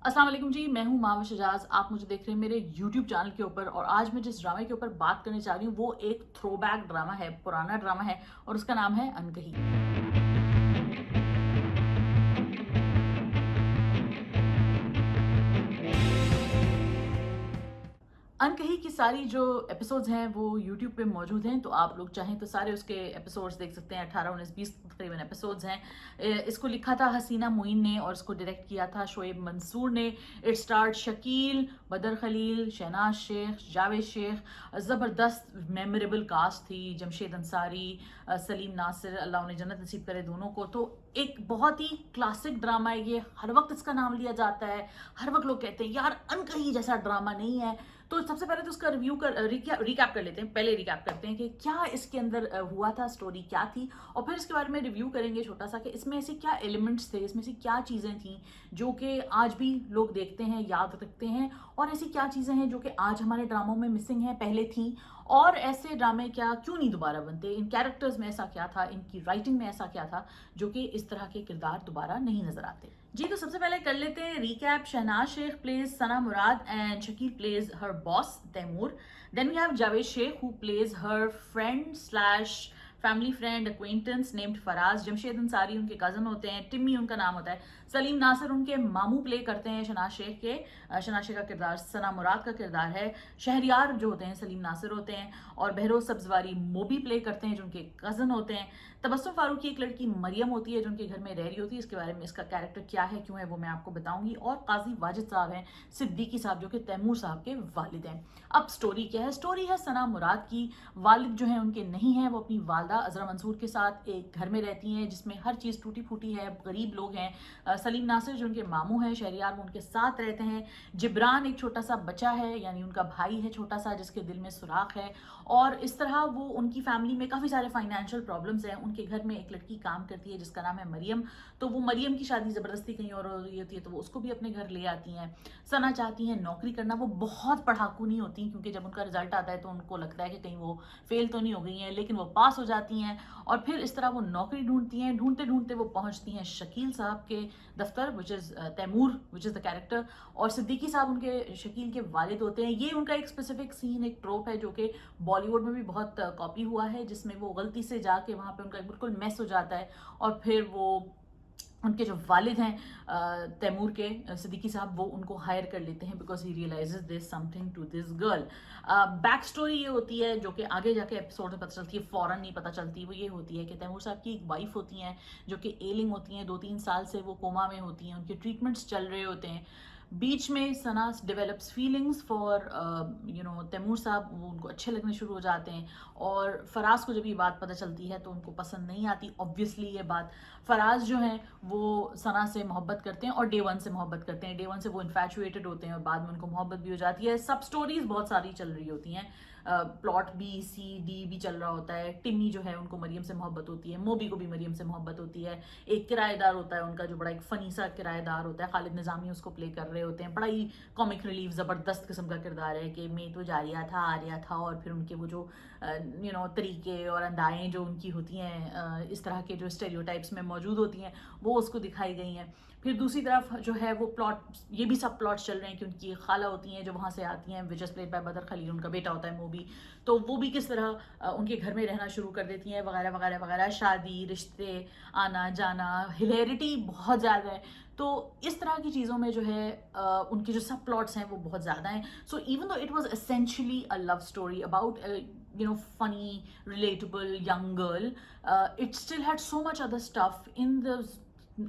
अस्सलाम वालेकुम जी, मैं हूँ माविश शजाज। आप मुझे देख रहे हैं मेरे YouTube चैनल के ऊपर। और आज मैं जिस ड्रामे के ऊपर बात करने चाह रही हूँ वो एक थ्रोबैक ड्रामा है, पुराना ड्रामा है और उसका नाम है अनकही। अनकही की सारी जो एपिसोड्स हैं वो यूट्यूब पे मौजूद हैं, तो आप लोग चाहें तो सारे उसके एपिसोड्स देख सकते हैं। 18, 19, 20 तकरीबन एपिसोड्स हैं। इसको लिखा था हसीना मोइन ने और इसको डायरेक्ट किया था शोएब मंसूर ने। इट स्टार्ट शकील, बदर खलील, शहनाज शेख, जावेद शेख। ज़बरदस्त मेमोरेबल कास्ट थी। जमशेद अंसारी, सलीम नासिर, अल्लाह उन्हें जन्नत नसीब करे दोनों को। तो एक बहुत ही क्लासिक ड्रामा है ये, हर वक्त इसका नाम लिया जाता है। हर वक्त लोग कहते हैं यार अनकही जैसा ड्रामा नहीं है। तो सबसे पहले तो उसका रिव्यू कर रिकैप कर लेते हैं। पहले रिकैप करते हैं कि क्या इसके अंदर हुआ था, स्टोरी क्या थी, और फिर इसके बारे में रिव्यू करेंगे छोटा सा कि इसमें ऐसे क्या एलिमेंट्स थे, इसमें से क्या चीज़ें थी जो कि आज भी लोग देखते हैं, याद रखते हैं, और ऐसी क्या चीज़ें हैं जो कि आज हमारे ड्रामों में मिसिंग हैं, पहले थी, और ऐसे ड्रामे क्या क्यों नहीं दोबारा बनते। इन कैरेक्टर्स में ऐसा क्या था, इनकी राइटिंग में ऐसा क्या था जो कि इस तरह के किरदार दोबारा नहीं नजर आते। जी, तो सबसे पहले कर लेते हैं recap. Shahnaz Sheikh plays Sana Murad and Shakeel plays her boss Taimur. Then we have Javed Sheikh who plays her friend slash family friend acquaintance named Faraz. Jamshed Ansari उनके कजन होते हैं, टिम्मी उनका नाम होता है। सलीम नासिर उनके मामू प्ले करते हैं शहनाज शेख के। शहनाज शेख का किरदार सना मुराद का किरदार है। शहरियार जो होते हैं सलीम नासिर होते हैं, और बहरोज सब्जवारी मोबी प्ले करते हैं जो उनके कजन होते हैं। तबस्सुम फारूकी एक लड़की मरियम होती है जो उनके घर में रह रही होती है। इसके बारे में इसका कैरेक्टर क्या है, क्यों है, वो मैं आपको बताऊंगी। और काजी वाजिद साहब हैं, सिद्दीकी साहब जो कि तैमूर साहब के वालिद हैं। अब स्टोरी क्या है? स्टोरी है सना मुराद की। वालिद जो है उनके नहीं है, वो अपनी वालदा अजरा मंसूर के साथ एक घर में रहती हैं जिसमें हर चीज़ टूटी फूटी है, गरीब लोग हैं। सलीम नासिर जो उनके मामू हैं शहरियार, वो उनके साथ रहते हैं। जिब्रान एक छोटा सा बच्चा है, यानी उनका भाई है छोटा सा, जिसके दिल में सुराख है। और इस तरह वो, उनकी फैमिली में काफ़ी सारे फाइनेंशियल प्रॉब्लम्स हैं। उनके घर में एक लड़की काम करती है जिसका नाम है मरियम। तो वो मरियम की शादी ज़बरदस्ती कहीं और हो रही होती है, तो वो उसको भी अपने घर ले आती हैं। सना चाहती हैं नौकरी करना। वो बहुत पढ़ाकू नहीं होती, क्योंकि जब उनका रिजल्ट आता है तो उनको लगता है कि कहीं वो फेल तो नहीं हो गई हैं, लेकिन वो पास हो जाती हैं। और फिर इस तरह वो नौकरी ढूंढती हैं। ढूंढते ढूंढते वो पहुंचती हैं शकील साहब के दफ्तर, which is Taimur, which is the character. और सिद्दीकी साहब उनके शकील के वालिद होते हैं। ये उनका एक स्पेसिफिक सीन, एक ट्रोप है जो कि बॉलीवुड में भी बहुत कॉपी हुआ है, जिसमें वो गलती से जाके वहाँ पे उनका बिल्कुल मेस हो जाता है, और फिर वो, उनके जो वालिद हैं तैमूर के, सिद्दीकी साहब, वो उनको हायर कर लेते हैं because he realises this something to this girl. Back story ये होती है जो कि आगे जाके एपिसोड में पता चलती है, फौरन नहीं पता चलती। वो ये होती है कि तैमूर साहब की एक वाइफ होती हैं जो कि एलिंग होती हैं, 2-3 साल से वो कोमा में होती हैं, उनके ट्रीटमेंट्स चल रहे होते हैं। बीच में सना डेवलप्स फीलिंग्स फॉर तैमूर साहब, वो उनको अच्छे लगने शुरू हो जाते हैं। और फराज को जब ये बात पता चलती है तो उनको पसंद नहीं आती ऑब्वियसली ये बात। फराज जो हैं वो सना से मोहब्बत करते हैं और डे वन से मोहब्बत करते हैं। डे वन से वो इन्फैचुएटेड होते हैं और बाद में उनको मोहब्बत भी हो जाती है। सब स्टोरीज बहुत सारी चल रही होती हैं, प्लॉट बी सी डी भी चल रहा होता है। टिम्मी जो है उनको मरियम से मोहब्बत होती है, मोबी को भी मरियम से मोहब्बत होती है। एक किराएदार होता है उनका जो बड़ा एक फनी सा किराएदार होता है, खालिद निजामी उसको प्ले कर रहे होते हैं। बड़ा ही कॉमिक रिलीफ, ज़बरदस्त किस्म का किरदार है कि मैं तो जा रहा था, आ रहा था, और फिर उनके वो जो तरीके और अंदाएँ जो उनकी होती हैं, इस तरह के जो स्टेरियोटाइप्स में मौजूद होती हैं, वो उसको दिखाई गई हैं। फिर दूसरी तरफ जो है वो प्लॉट, ये भी सब प्लॉट्स चल रहे हैं कि उनकी खाला होती हैं जो वहाँ से आती हैं, विच इज़ प्लेड बाय बदर खलील, उनका बेटा होता है मोबी। तो वो भी किस तरह उनके घर में रहना शुरू कर देती हैं, वगैरह वगैरह वगैरह। शादी, रिश्ते, आना जाना, हिलेरिटी बहुत ज़्यादा है। तो इस तरह की चीज़ों में जो है उनके जो सब प्लॉट्स हैं वो बहुत ज़्यादा हैं। So even though it was essentially a love story about funny, relatable young girl, it still had so much other stuff in the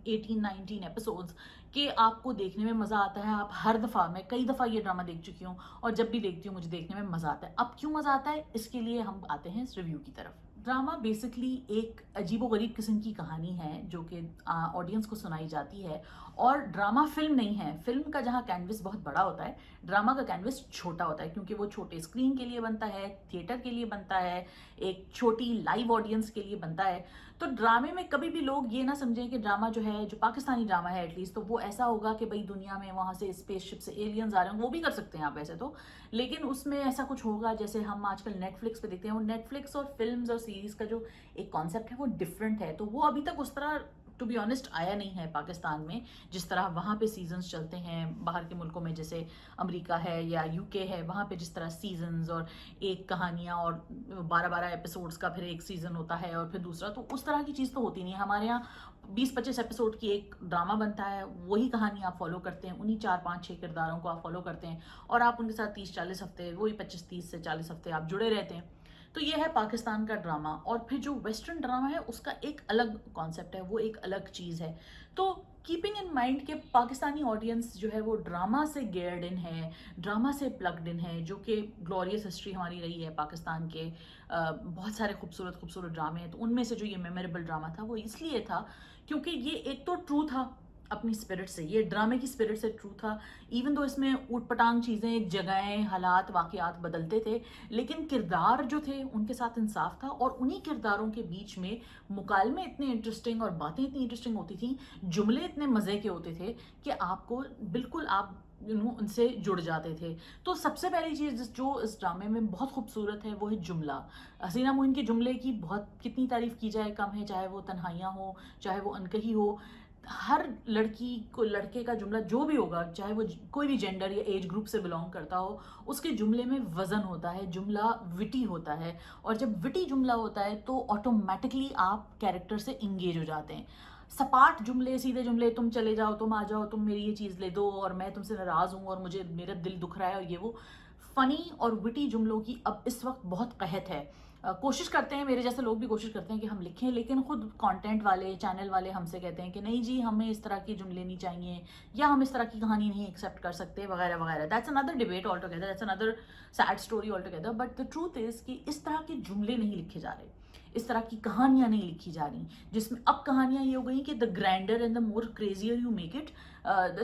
18-19 episodes कि आपको देखने में मज़ा आता है। आप हर दफ़ा, मैं कई दफ़ा ये ड्रामा देख चुकी हूँ और जब भी देखती हूँ मुझे देखने में मज़ा आता है। अब क्यों मज़ा आता है, इसके लिए हम आते हैं इस रिव्यू की तरफ। ड्रामा बेसिकली एक अजीबोगरीब किस्म की कहानी है जो कि ऑडियंस को सुनाई जाती है। और ड्रामा फिल्म नहीं है। फिल्म का जहाँ कैनवस बहुत बड़ा होता है, ड्रामा का कैनवस छोटा होता है, क्योंकि वो छोटे स्क्रीन के लिए बनता है, थिएटर के लिए बनता है, एक छोटी लाइव ऑडियंस के लिए बनता है। तो ड्रामे में कभी भी लोग ये ना समझें कि ड्रामा जो है, जो पाकिस्तानी ड्रामा है एटलीस्ट, तो वो ऐसा होगा कि भाई दुनिया में वहाँ से स्पेसशिप से एलियंस आ रहे हैं। वो भी कर सकते हैं आप वैसे तो, लेकिन उसमें ऐसा कुछ होगा जैसे हम आजकल नेटफ्लिक्स पे देखते हैं। वो नेटफ्लिक्स और फिल्म्स और सीरीज का जो एक कॉन्सेप्ट है वो डिफरेंट है, तो वो अभी तक उस तरह टू बी ऑनेस्ट आया नहीं है पाकिस्तान में। जिस तरह वहाँ पे सीजन्स चलते हैं बाहर के मुल्कों में, जैसे अमेरिका है या यूके है, वहाँ पे जिस तरह सीजन्स और एक कहानियाँ और 12-12 एपिसोड्स का फिर एक सीज़न होता है और फिर दूसरा, तो उस तरह की चीज़ तो होती नहीं है। हमारे यहाँ 20-25 एपिसोड की एक ड्रामा बनता है, वही कहानी आप फॉलो करते हैं, उन्हीं 4-5-6 किरदारों को आप फॉलो करते हैं और आप उनके साथ 30-40 हफ्ते, वही 25-30 से 40 हफ्ते आप जुड़े रहते हैं। तो ये है पाकिस्तान का ड्रामा। और फिर जो वेस्टर्न ड्रामा है उसका एक अलग कॉन्सेप्ट है, वो एक अलग चीज़ है। तो कीपिंग इन माइंड के पाकिस्तानी ऑडियंस जो है वो ड्रामा से गेयर्ड इन है, ड्रामा से प्लग्ड इन है, जो कि ग्लोरियस हिस्ट्री हमारी रही है पाकिस्तान के। बहुत सारे खूबसूरत खूबसूरत ड्रामे हैं, तो उनमें से जो ये मेमोरेबल ड्रामा था वो इसलिए था क्योंकि ये एक तो ट्रू था अपनी स्पिरिट से, ये ड्रामे की स्पिरिट से ट्रू था। इवन दो इसमें ऊट पटांग चीज़ें, जगहें, हालात, वाक़यात बदलते थे, लेकिन किरदार जो थे उनके साथ इंसाफ था और उन्हीं किरदारों के बीच में मुकालमे इतने इंटरेस्टिंग और बातें इतनी इंटरेस्टिंग होती थी, जुमले इतने मज़े के होते थे कि आपको बिल्कुल आप उनसे जुड़ जाते थे। तो सबसे पहली चीज़ जो इस ड्रामे में बहुत खूबसूरत है वो है जुमला। हसीना मोइन के जुमले की बहुत कितनी तारीफ़ की जाए कम है, चाहे वो तन्हाइयाँ हो, चाहे वो अनकही हो। हर लड़की को, लड़के का जुमला जो भी होगा, चाहे वो कोई भी जेंडर या एज ग्रुप से बिलोंग करता हो, उसके जुमले में वज़न होता है, जुमला विटी होता है। और जब विटी जुमला होता है तो ऑटोमेटिकली आप कैरेक्टर से इंगेज हो जाते हैं। सपाट जुमले, सीधे जुमले, तुम चले जाओ, तुम आ जाओ, तुम मेरी ये चीज़ ले दो और मैं तुमसे नाराज़ हूँ और मुझे मेरा दिल दुख रहा है और ये वो, फ़नी और विटी जुमलों की अब इस वक्त बहुत कहत है। कोशिश करते हैं, मेरे जैसे लोग भी कोशिश करते हैं कि हम लिखें, लेकिन खुद कंटेंट वाले, चैनल वाले हमसे कहते हैं कि नहीं जी, हमें इस तरह की जुमले नहीं चाहिए या हम इस तरह की कहानी नहीं एक्सेप्ट कर सकते वगैरह वगैरह। That's another debate all together, that's another sad story all together. But the truth is कि इस तरह के जुमले नहीं लिखे जा रहे, इस तरह की कहानियाँ नहीं लिखी जा रही, जिसमें अब कहानियाँ ये हो गई कि the grander and the more crazier you make it,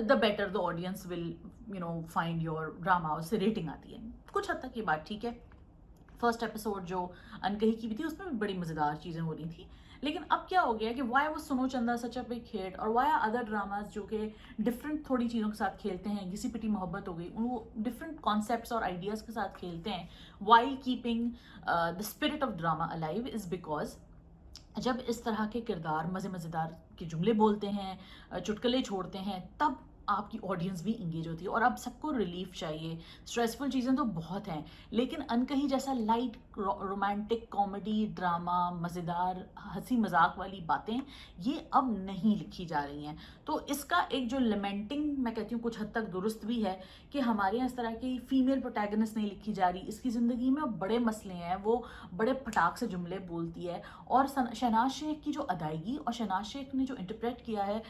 the better the audience will find your drama. उससे रेटिंग आती है। कुछ हद तक ये बात ठीक है। फर्स्ट एपिसोड जो अनकही की भी थी उसमें भी बड़ी मज़ेदार चीज़ें हो रही थी, लेकिन अब क्या हो गया कि वाई वो सुनो चंदा सच अ बिग हिट और वाई अदर ड्रामाज जो कि डिफरेंट थोड़ी चीज़ों के साथ खेलते हैं, घिसी पिटी मोहब्बत हो गई, वो डिफरेंट कॉन्सेप्ट्स और आइडियाज़ के साथ खेलते हैं while keeping the spirit of drama alive, is because जब इस तरह के किरदार मज़ेदार के जुमले बोलते हैं, चुटकुले छोड़ते हैं, तब आपकी ऑडियंस भी इंगेज होती है। और अब सबको रिलीफ चाहिए, स्ट्रेसफुल चीज़ें तो बहुत हैं, लेकिन अनकही जैसा लाइट रोमांटिक कॉमेडी ड्रामा, मज़ेदार हंसी मजाक वाली बातें ये अब नहीं लिखी जा रही हैं। तो इसका एक जो लमेंटिंग मैं कहती हूँ कुछ हद तक दुरुस्त भी है कि हमारे यहाँ इस तरह की फीमेल प्रोटैगनिस्ट नहीं लिखी जा रही, इसकी ज़िंदगी में बड़े मसले हैं, वो बड़े फटाक से जुमले बोलती है। और शहनाज शेख की जो अदायगी और शहनाज शेख ने जो इंटरप्रेट किया है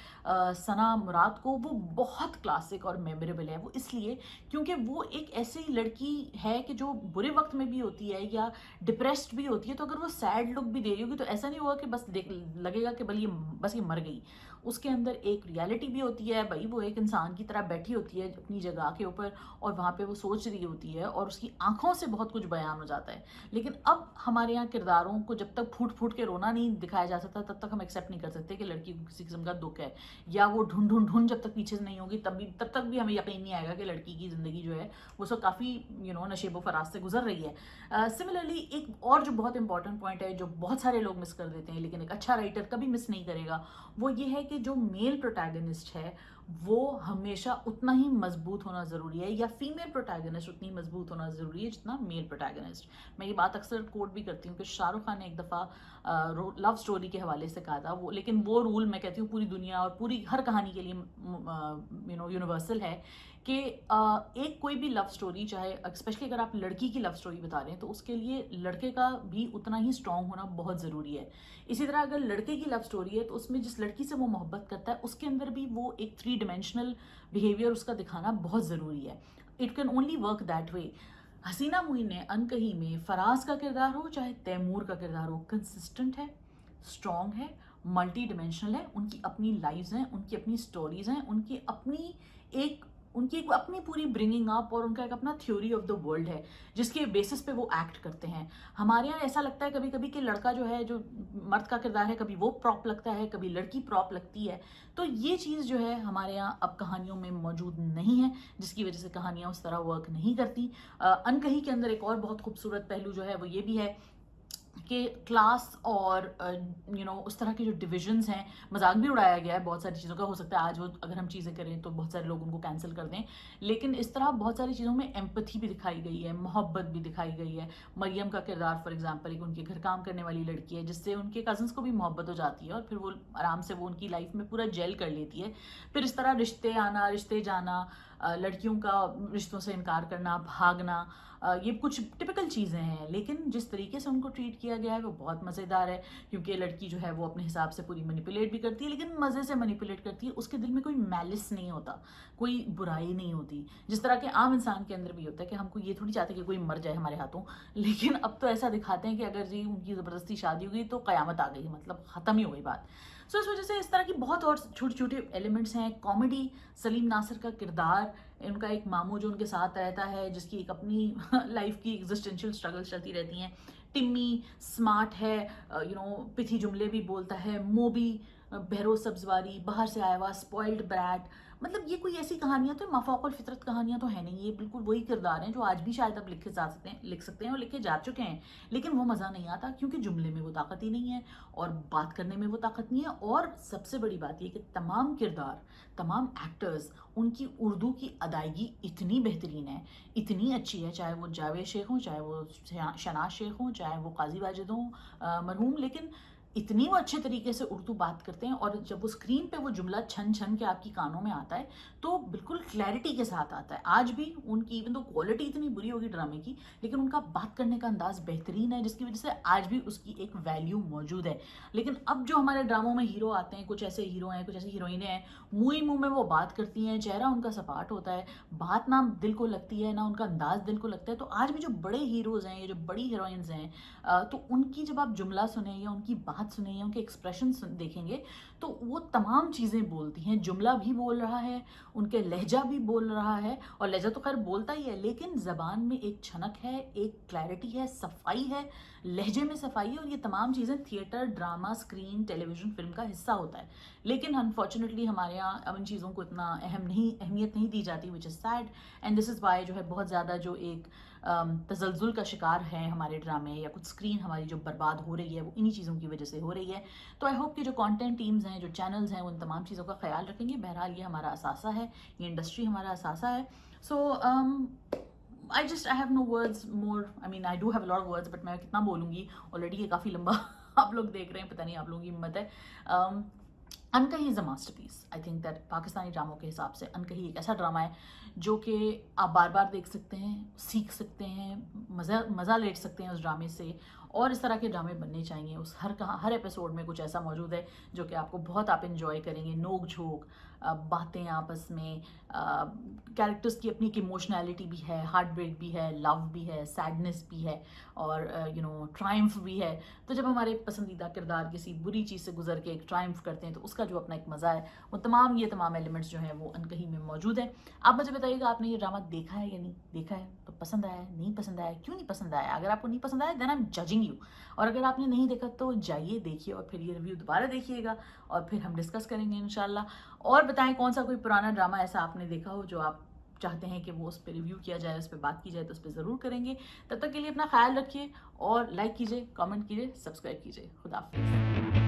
सना मुराद को, वो बहुत क्लासिक और मेमोरेबल है। वो इसलिए क्योंकि वो एक ऐसी लड़की है कि जो बुरे वक्त में भी होती है या डिप्रेस्ड भी होती है, तो अगर वो सैड लुक भी दे रही होगी तो ऐसा नहीं होगा कि बस देख लगेगा कि बस ये मर गई। उसके अंदर एक रियलिटी भी होती है भाई, वो एक इंसान की तरह बैठी होती है अपनी जगह के ऊपर और वहाँ पे वो सोच रही होती है और उसकी आंखों से बहुत कुछ बयान हो जाता है। लेकिन अब हमारे यहाँ किरदारों को जब तक फूट फूट के रोना नहीं दिखाया जा सकता तब तक हम एक्सेप्ट नहीं कर सकते कि लड़की को किसी किस्म का दुख है, या वो ढूंढ ढूंढ ढूंढ जब तक पीछे से नहीं होगी तब तक भी हमें यकीन नहीं आएगा कि लड़की की ज़िंदगी जो है वो सब काफ़ी नशेबो फराज से गुजर रही है। सिमिलरली एक और जो बहुत इंपॉर्टेंट पॉइंट है जो बहुत सारे लोग मिस कर देते हैं, लेकिन एक अच्छा राइटर कभी मिस नहीं करेगा, वो ये है कि जो मेल प्रोटैगनिस्ट है वो हमेशा उतना ही मजबूत होना ज़रूरी है, या फीमेल प्रोटैगनिस्ट उतनी मजबूत होना ज़रूरी है जितना मेल प्रोटैगनिस्ट। मैं ये बात अक्सर कोट भी करती हूँ कि शाहरुख खान ने एक दफ़ा लव स्टोरी के हवाले से कहा था, वो लेकिन वो रूल मैं कहती हूँ पूरी दुनिया और पूरी हर कहानी के लिए यूनिवर्सल है कि एक कोई भी लव स्टोरी, चाहे स्पेशली अगर आप लड़की की लव स्टोरी बता रहे हैं तो उसके लिए लड़के का भी उतना ही स्ट्रॉन्ग होना बहुत ज़रूरी है। इसी तरह अगर लड़के की लव स्टोरी है तो उसमें जिस लड़की से वो मोहब्बत करता है उसके अंदर भी वो एक 3 डिमेंशनल बिहेवियर उसका दिखाना बहुत ज़रूरी है। It can only work that way. Hasina Moin ने अनकही में फराज का किरदार हो चाहे तैमूर का किरदार हो, कंसिस्टेंट है, स्ट्रॉन्ग है, मल्टी डिमेंशनल है, उनकी अपनी लाइव्स हैं, उनकी अपनी स्टोरीज हैं, उनकी एक अपनी पूरी ब्रिंगिंग अप और उनका एक अपना थ्योरी ऑफ द वर्ल्ड है जिसके बेसिस पे वो एक्ट करते हैं। हमारे यहाँ ऐसा लगता है कभी कभी कि लड़का जो है, जो मर्द का किरदार है, कभी वो प्रॉप लगता है, कभी लड़की प्रॉप लगती है। तो ये चीज़ जो है हमारे यहाँ अब कहानियों में मौजूद नहीं है, जिसकी वजह से कहानियाँ उस तरह वर्क नहीं करती। अनकही के अंदर एक और बहुत खूबसूरत पहलू जो है वो ये भी है کہ کلاس اور اس طرح کے جو ڈویژنز ہیں، مذاق بھی اڑایا گیا ہے بہت ساری چیزوں کا. ہو سکتا ہے آج وہ اگر ہم چیزیں کریں تو بہت سارے لوگ ان کو کینسل کر دیں، لیکن اس طرح بہت ساری چیزوں میں ایمپتھی بھی دکھائی گئی ہے، محبت بھی دکھائی گئی ہے. مریم کا کردار فار ایگزامپل ایک ان کے گھر کام کرنے والی لڑکی ہے جس سے ان کے کزنس کو بھی محبت ہو جاتی ہے، اور پھر وہ آرام سے وہ ان کی لائف میں پورا جیل کر لیتی ہے. پھر اس طرح رشتے آنا، رشتے جانا، لڑکیوں کا رشتوں سے انکار کرنا، بھاگنا، یہ کچھ ٹپکل چیزیں ہیں، لیکن جس طریقے سے ان کو ٹریٹ کیا گیا ہے وہ بہت مزیدار ہے. کیونکہ لڑکی جو ہے وہ اپنے حساب سے پوری مینیپولیٹ بھی کرتی ہے، لیکن مزے سے مینیپولیٹ کرتی ہے. اس کے دل میں کوئی میلس نہیں ہوتا، کوئی برائی نہیں ہوتی، جس طرح کہ عام انسان کے اندر بھی ہوتا ہے کہ ہم کو یہ تھوڑی چاہتے کہ کوئی مر جائے ہمارے ہاتھوں. لیکن اب تو ایسا دکھاتے ہیں کہ اگر جی ان کی زبردستی شادی ہو گئی تو قیامت آ گئی، مطلب ختم ہی ہو گئی بات. سو اس وجہ سے اس طرح کی بہت اور چھوٹے چھوٹے ایلیمنٹس ہیں. کامیڈی، سلیم ناصر کا کردار، ان کا ایک ماموں جو ان کے ساتھ رہتا ہے جس کی ایک اپنی لائف کی ایگزسٹینشیل اسٹرگلس چلتی رہتی ہیں. ٹمی سمارٹ ہے، پتھی جملے بھی بولتا ہے. موبی بہروز سبزواری، باہر سے آیا ہوا اسپوائلڈ بریٹ. مطلب یہ کوئی ایسی کہانیاں تو مافوق الفطرت کہانیاں تو ہیں نہیں، یہ بالکل وہی کردار ہیں جو آج بھی شاید اب لکھ سکتے ہیں اور لکھے جا چکے ہیں. لیکن وہ مزہ نہیں آتا کیونکہ جملے میں وہ طاقت ہی نہیں ہے اور بات کرنے میں وہ طاقت نہیں ہے. اور سب سے بڑی بات یہ کہ تمام کردار، تمام ایکٹرز، ان کی اردو کی ادائیگی اتنی بہترین ہے، اتنی اچھی ہے، چاہے وہ جاوید شیخ ہوں، چاہے وہ شناز شیخ ہوں، چاہے وہ قاضی واجد ہوں مرحوم، لیکن اتنی وہ اچھے طریقے سے اردو بات کرتے ہیں. اور جب وہ اسکرین پہ وہ جملہ چھن چھن کے آپ کی کانوں میں آتا ہے تو بالکل کلیئرٹی کے ساتھ آتا ہے. آج بھی ان کی ایون تو کوالٹی اتنی بری ہوگی ڈرامے کی، لیکن ان کا بات کرنے کا انداز بہترین ہے، جس کی وجہ سے آج بھی اس کی ایک ویلیو موجود ہے. لیکن اب جو ہمارے ڈراموں میں ہیرو آتے ہیں، کچھ ایسے ہیرو ہیں، کچھ ایسی ہیروئنیں ہیں، منہ ہی منہ میں وہ بات کرتی ہیں، چہرہ ان کا سپاٹ ہوتا ہے، بات نہ دل کو لگتی ہے نہ ان کا انداز دل کو لگتا ہے. تو آج بھی جو بڑے ہیروز ہیں، یہ جو بڑی ہیروئنز ہیں، تو ان کی جب آپ جملہ سنیں یا ان کی بات سنیں یا ان کے ایکسپریشن دیکھیں گے تو وہ تمام چیزیں بولتی ہیں. جملہ بھی بول رہا ہے، ان کے لہجہ بھی بول رہا ہے، اور لہجہ تو خیر بولتا ہی ہے، لیکن زبان میں ایک چھنک ہے، ایک کلیئرٹی ہے، صفائی ہے، لہجے میں صفائی ہے. اور یہ تمام چیزیں تھیٹر، ڈرامہ، اسکرین، ٹیلی ویژن، فلم کا حصہ ہوتا ہے. لیکن انفارچونیٹلی ہمارے یہاں اب ان چیزوں کو اتنا اہمیت نہیں دی جاتی، which is sad. And this is why جو ہے بہت زیادہ جو ایک تزلزل کا شکار ہے ہمارے ڈرامے، یا کچھ اسکرین ہماری جو برباد ہو رہی ہے وہ انہی چیزوں کی وجہ سے ہو رہی ہے. تو آئی ہوپ کہ جو کانٹینٹ ٹیمز ہیں، جو چینلز ہیں، ان تمام چیزوں کا خیال رکھیں گے. بہرحال یہ ہمارا اثاثہ ہے، یہ انڈسٹری ہمارا اثاثہ ہے. سو I have no words more. I mean, I do have a lot of words, but میں کتنا بولوں گی، آلریڈی یہ کافی لمبا آپ لوگ دیکھ رہے ہیں، پتہ نہیں آپ لوگوں کی ہمت ہے. Ankahi is a masterpiece. I think that Pakistani ڈراموں کے حساب سے انکہی ایک ایسا ڈرامہ ہے جو کہ آپ بار بار دیکھ سکتے ہیں، سیکھ سکتے ہیں، مزہ لیٹ سکتے ہیں اس ڈرامے سے. اور اس طرح کے ڈرامے بننے چاہیے. اس ہر ایپیسوڈ میں کچھ ایسا موجود ہے جو کہ آپ کو بہت آپ انجوائے کریں گے. نوک جھوک، باتیں آپس میں، کیریکٹرز کی اپنی ایک ایموشنالٹی بھی ہے، ہارٹ بریک بھی ہے، لو بھی ہے، سیڈنس بھی ہے، اور ٹرائمف بھی ہے. تو جب ہمارے پسندیدہ کردار کسی بری چیز سے گزر کے ایک ٹرائمف کرتے ہیں تو اس کا جو اپنا ایک مزہ ہے، وہ یہ تمام ایلیمنٹس جو ہیں وہ انکہی میں موجود ہیں. آپ مجھے بتائیے گا آپ نے یہ ڈرامہ دیکھا ہے یا نہیں دیکھا ہے؟ تو پسند آیا ہے، نہیں پسند آیا ہے، کیوں نہیں پسند آیا؟ اگر آپ کو نہیں پسند آیا دین آئی ایم ججنگ یو. اور اگر آپ نے نہیں دیکھا تو جائیے دیکھیے، اور پھر یہ ریویو دوبارہ دیکھیے گا، اور پھر ہم ڈسکس کریں گے انشاءاللہ. اور بتائیں کون سا کوئی پرانا ڈرامہ ایسا آپ نے دیکھا ہو جو آپ چاہتے ہیں کہ وہ اس پہ ریویو کیا جائے، اس پہ بات کی جائے، تو اس پہ ضرور کریں گے. تب تک کے لیے اپنا خیال رکھیے، اور لائک کیجیے، کامنٹ کیجیے، سبسکرائب کیجیے. خدا حافظ.